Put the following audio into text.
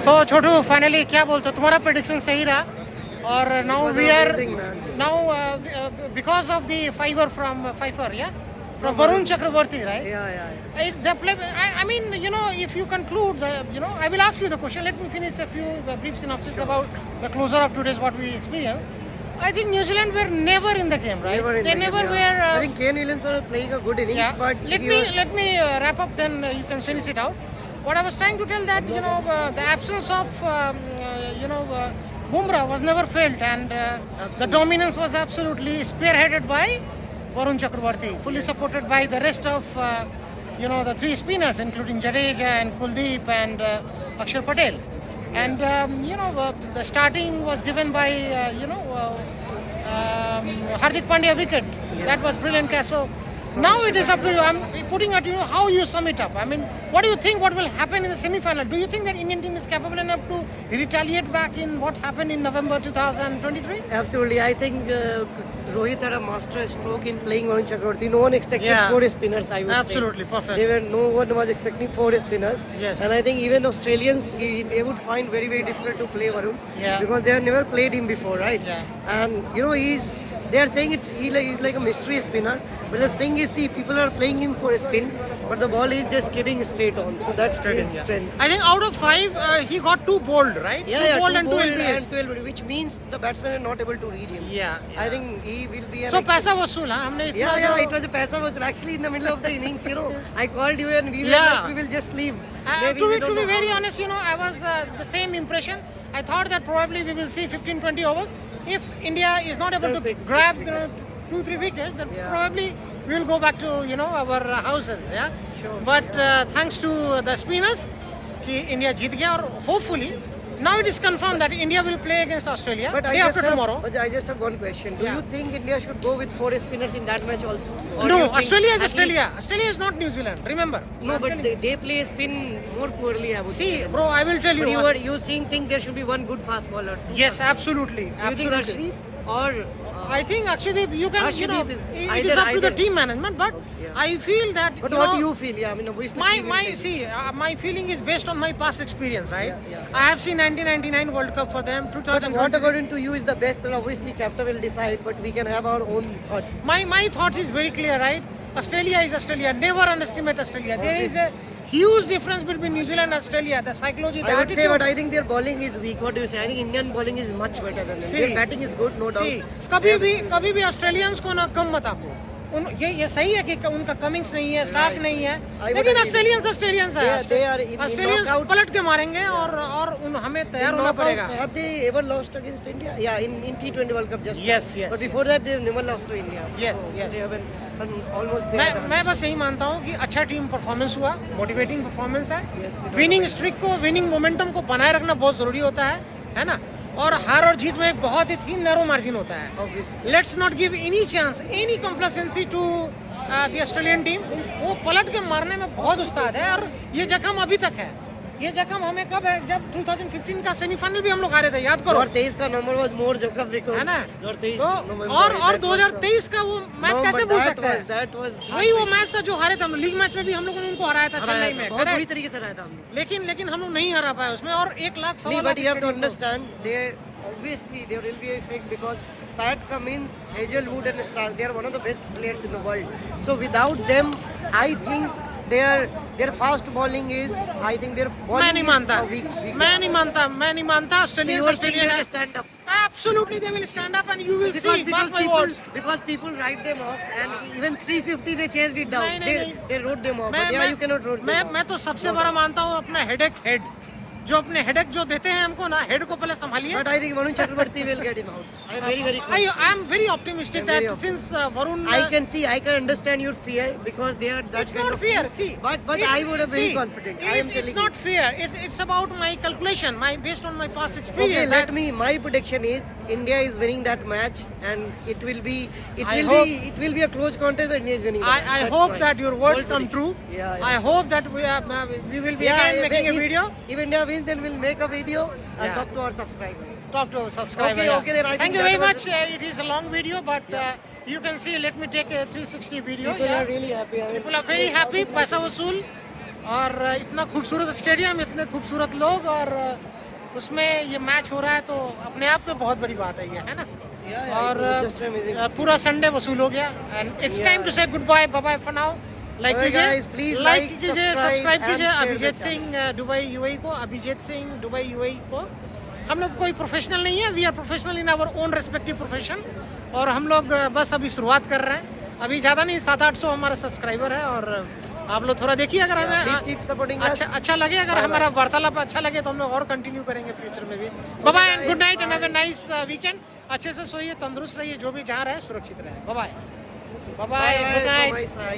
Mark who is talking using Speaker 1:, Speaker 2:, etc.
Speaker 1: तो छोटू फाइनली क्या बोलते हो, तुम्हारा प्रेडिक्शन सही रहा और now we are now because of the fiver from fifer या from Varun Chakraborty, right?
Speaker 2: Yeah.
Speaker 1: The play, I mean, you know, if you conclude, I will ask you the question. Let me finish a few brief synopsis about the closer of today's what we experienced. I think New Zealand were never in the game, right?
Speaker 2: They
Speaker 1: never were.
Speaker 2: I think Kane Williamson was playing a good innings, but
Speaker 1: let me wrap up. Then you can finish it out. What I was trying to tell that the absence of Bumrah was never felt, and the dominance was absolutely spearheaded by Varun Chakraborty, fully supported by the rest of the three spinners, including Jadeja and Kuldeep and Akshar Patel. And the starting was given by Hardik Pandya wicket. That was brilliant catch. So now it is up to you. I'm putting at you how you sum it up. I mean, what do you think? What will happen in the semi-final? Do you think that Indian team is capable enough to retaliate back in what happened in November 2023?
Speaker 2: Absolutely. I think Rohit had a master stroke in playing Varun Chakraborty. No one expected four spinners, I would
Speaker 1: Absolutely,
Speaker 2: say.
Speaker 1: perfect.
Speaker 2: No one was expecting four spinners.
Speaker 1: Yes.
Speaker 2: And I think even Australians, they would find very, very difficult to play Varun.
Speaker 1: Yeah.
Speaker 2: Because they have never played him before, right?
Speaker 1: Yeah.
Speaker 2: And, they are saying he's like a mystery spinner. But the thing is, people are playing him for a spin, but the ball is just skidding straight on. So that's his strength.
Speaker 1: I think out of 5, he got 2 bowled, right?
Speaker 2: Yeah,
Speaker 1: two bowled and 2
Speaker 2: and
Speaker 1: LBS.
Speaker 2: 12, which means the batsmen are not able to read him.
Speaker 1: Yeah.
Speaker 2: I think he will be an
Speaker 1: So paisa vasool, huh? हमने इतना
Speaker 2: Yeah, it was a paisa was actually in the middle of the innings, I called you and we were like, we will just leave. Maybe we
Speaker 1: to
Speaker 2: don't
Speaker 1: be
Speaker 2: know
Speaker 1: very
Speaker 2: how.
Speaker 1: honest, I was the same impression. I thought that probably we will see 15-20 overs. If India is not able to grab 2-3 wickets, then probably we will go back to our houses. Yeah.
Speaker 2: Sure.
Speaker 1: But thanks to the spinners, India जीत गया और hopefully now it is confirmed that India will play against Australia day after tomorrow.
Speaker 2: But I just have one question. Do you think India should go with 4 spinners in that match also? Or
Speaker 1: No,
Speaker 2: you think
Speaker 1: Australia is
Speaker 2: at
Speaker 1: Australia.
Speaker 2: least-
Speaker 1: Australia is not New Zealand. Remember.
Speaker 2: No,
Speaker 1: I'm
Speaker 2: but
Speaker 1: telling you.
Speaker 2: they play spin more poorly, I would
Speaker 1: See,
Speaker 2: say.
Speaker 1: bro, I will tell you.
Speaker 2: But you think there should be one good fast bowler?
Speaker 1: Yes, absolutely.
Speaker 2: Do you think
Speaker 1: Absolutely.
Speaker 2: Arshdeep or
Speaker 1: I think Akshaydeep, you can,
Speaker 2: Arshdeep is
Speaker 1: it
Speaker 2: either-
Speaker 1: is up to the
Speaker 2: either.
Speaker 1: team management. But
Speaker 2: Yeah.
Speaker 1: I feel that.
Speaker 2: But what do you feel? Yeah, I mean, obviously.
Speaker 1: My feeling is based on my past experience, right?
Speaker 2: Yeah.
Speaker 1: I have seen 1999 World Cup for them,
Speaker 2: But
Speaker 1: 2000.
Speaker 2: what according to you is the best? Well, obviously, captain will decide, but we can have our own thoughts.
Speaker 1: My thought is very clear, right? Australia is Australia. Never underestimate Australia. There is a huge difference between New Zealand and Australia. The psychology, the
Speaker 2: I would say,
Speaker 1: attitude.
Speaker 2: but I think their bowling is weak. What do you say? I think Indian bowling is much better than them.
Speaker 1: See.
Speaker 2: Their batting is good, no doubt.
Speaker 1: See, कभी भी Australians को ना कम मत आको ये सही है कि उनका कमिंग्स नहीं है, स्टार्क नहीं है, लेकिन ऑस्ट्रेलियंस है।
Speaker 2: They are in
Speaker 1: Australians
Speaker 2: knockouts.
Speaker 1: पलट के मारेंगे और हमें तैयार होना पड़ेगा।
Speaker 2: Have they ever lost against India? Yeah, in T20 World Cup just.
Speaker 1: Yes, yes.
Speaker 2: But before that, they've never lost to India.
Speaker 1: Yes,
Speaker 2: So
Speaker 1: yes.
Speaker 2: They have been almost there.
Speaker 1: मैं बस यही मानता हूँ कि अच्छा टीम परफॉर्मेंस हुआ, motivating performance है।
Speaker 2: Yes,
Speaker 1: winning streak को, विनिंग मोमेंटम को बनाए रखना बहुत जरूरी होता है ना? और हार और जीत में एक बहुत ही थीन नैरो मार्जिन होता है।
Speaker 2: Obviously.
Speaker 1: Let's not give any chance, any complacency to the Australian team. वो पलट के मारने में बहुत उस्ताद है और ये जख्म अभी तक है। ये जख्म हमें कब है, जब 2015 का सेमीफाइनल भी हम लोग हारे थे, याद करो।
Speaker 2: 2023 का number was more Jacob because
Speaker 1: है ना?
Speaker 2: 2023
Speaker 1: तो
Speaker 2: November,
Speaker 1: और
Speaker 2: that was-
Speaker 1: 2023 का वो मैच
Speaker 2: No,
Speaker 1: कैसे
Speaker 2: but
Speaker 1: भूल
Speaker 2: that
Speaker 1: सकते हैं?
Speaker 2: That was
Speaker 1: वही वो मैच था जो हारे थे हम, लीग मैच में भी हम लोगों ने उनको हराया था चेन्नई में,
Speaker 2: बहुत बुरी
Speaker 1: correct?
Speaker 2: तरीके से रहा था हमने।
Speaker 1: लेकिन हम लोग नहीं हरा पाए उसमें और 1 लाख
Speaker 2: नहीं,
Speaker 1: 1.25
Speaker 2: but you have to
Speaker 1: lakh
Speaker 2: understand, obviously there will be a effect because Pat Cummins, Hazelwood and Stark, they are one of the best players in the world. So without them, I think their fast bowling is, I think their
Speaker 1: मैं
Speaker 2: bowling
Speaker 1: नहीं
Speaker 2: is
Speaker 1: मानता,
Speaker 2: a weak.
Speaker 1: मैं नहीं मानता Australian
Speaker 2: Australia stand up.
Speaker 1: Absolutely they will stand up and you will see, mark my words.
Speaker 2: Because people write them off and even 350 they changed it down.
Speaker 1: नहीं,
Speaker 2: They wrote them off. But yeah, you cannot wrote them off.
Speaker 1: मैं तो सबसे बड़ा मानता हूँ अपना head जो अपने हेडेक जो देते हैं हमको ना, हेड को पहले संभालिए।
Speaker 2: But I think Varun Chakraborty will get him out. I am very confident.
Speaker 1: I am very optimistic
Speaker 2: I'm
Speaker 1: that
Speaker 2: very
Speaker 1: since Varun
Speaker 2: I can understand your fear because they are that
Speaker 1: it's
Speaker 2: kind
Speaker 1: not
Speaker 2: of
Speaker 1: fear,
Speaker 2: team.
Speaker 1: see.
Speaker 2: But I would have very confident. I am
Speaker 1: It's
Speaker 2: telling
Speaker 1: not
Speaker 2: you.
Speaker 1: fear. It's about my calculation, based on my past experience.
Speaker 2: Okay, my prediction is India is winning that match and it will be a close contest but India is winning.
Speaker 1: I hope that your words come true.
Speaker 2: Yeah.
Speaker 1: I hope that we will be again making a video.
Speaker 2: If India wins, then we'll make a video and
Speaker 1: Yeah.
Speaker 2: talk to our subscribers.
Speaker 1: Talk to our subscribers.
Speaker 2: Okay, then I
Speaker 1: Thank
Speaker 2: think
Speaker 1: you
Speaker 2: that
Speaker 1: very
Speaker 2: was-
Speaker 1: much. It is a long video, but you can see. Let me take a 360 video.
Speaker 2: People
Speaker 1: Yeah.
Speaker 2: are really happy. I mean,
Speaker 1: People are very happy. पैसा वसूल और इतना खूबसूरत stadium, इतने खूबसूरत लोग और उसमें ये मैच हो रहा है, तो अपने आप में बहुत बड़ी बात है ये, है ना।
Speaker 2: Yeah,
Speaker 1: और
Speaker 2: it was just amazing.
Speaker 1: पूरा संडे वसूल हो गया and it's time to say good bye, bye bye for now. Like
Speaker 2: Bye guys,
Speaker 1: कीजिए,
Speaker 2: please
Speaker 1: लाइक
Speaker 2: like,
Speaker 1: कीजिए,
Speaker 2: subscribe
Speaker 1: सब्सक्राइब
Speaker 2: and
Speaker 1: कीजिए
Speaker 2: share the
Speaker 1: Abhijeet
Speaker 2: channel.
Speaker 1: Singh Dubai UAE को, Abhijeet Singh Dubai UAE को। हम लोग कोई प्रोफेशनल नहीं है, we are professional in our own respective profession, और हम लोग बस अभी शुरुआत कर रहे हैं। अभी ज़्यादा नहीं, 700-800 हमारा सब्सक्राइबर है, और आप लोग थोड़ा देखिए, अगर
Speaker 2: Please
Speaker 1: हमें
Speaker 2: keep supporting us.
Speaker 1: अच्छा लगे, अगर हमारा वार्तालाप अच्छा लगे तो हम लोग और कंटिन्यू करेंगे फ्यूचर में भी। Bye bye and good night and have a nice weekend. अच्छे से सोइए, तंदुरुस्त रहिए, जो भी जहाँ रहे सुरक्षित रहे। Bye bye, bye bye, good night.
Speaker 2: Bye-bye, Sai.